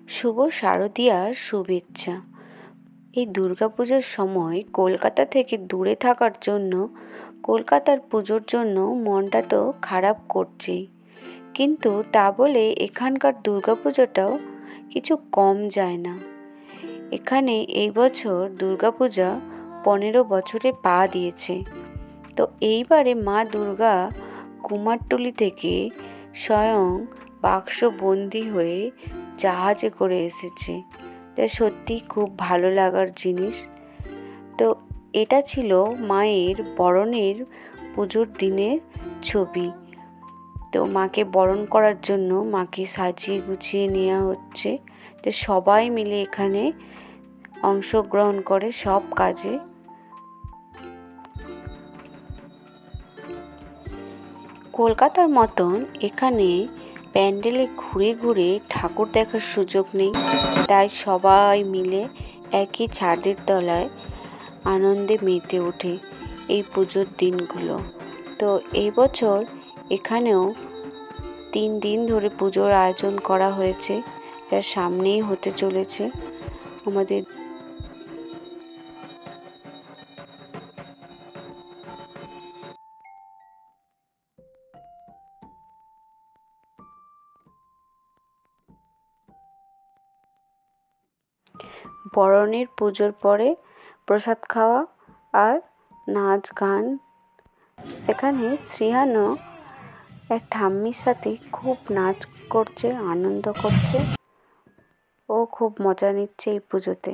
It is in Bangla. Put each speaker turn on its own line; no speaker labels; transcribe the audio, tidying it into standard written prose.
শুভ শারদীয়ার শুভেচ্ছা। এই দুর্গাপুজোর সময় কলকাতা থেকে দূরে থাকার জন্য কলকাতার পুজোর জন্য মনটা তো খারাপ করছেই, কিন্তু তা বলে এখানকার দুর্গাপুজোটাও কিছু কম যায় না। এখানে এই বছর দুর্গাপূজা 15 বছরে পা দিয়েছে। তো এইবারে মা দুর্গা কুমারটুলি থেকে স্বয়ং বাক্সবন্দি হয়ে জাহাজে করে এসেছে। তা সত্যি খুব ভালো লাগার জিনিস। তো এটা ছিল মায়ের বরণের পুজোর দিনের ছবি। তো মাকে বরণ করার জন্য মাকে সাজিয়ে গুছিয়ে নেওয়া হচ্ছে। তো সবাই মিলে এখানে অংশগ্রহণ করে সব কাজে। কলকাতার মতন এখানে প্যান্ডেলে ঘুরে ঘুরে ঠাকুর দেখার সুযোগ নেই, তাই সবাই মিলে একই ছাদের তলায় আনন্দে মেতে ওঠে এই পুজোর দিনগুলো। তো এই বছর এখানেও 3 দিন ধরে পুজোর আয়োজন করা হয়েছে, যা সামনেই হতে চলেছে। আমাদের বরণের পুজোর পরে প্রসাদ খাওয়া আর নাচ গান। সেখানে শ্রীহানও এক ঠাম্মির সাথে খুব নাচ করছে, আনন্দ করছে। ও খুব মজা নিচ্ছে এই পুজোতে।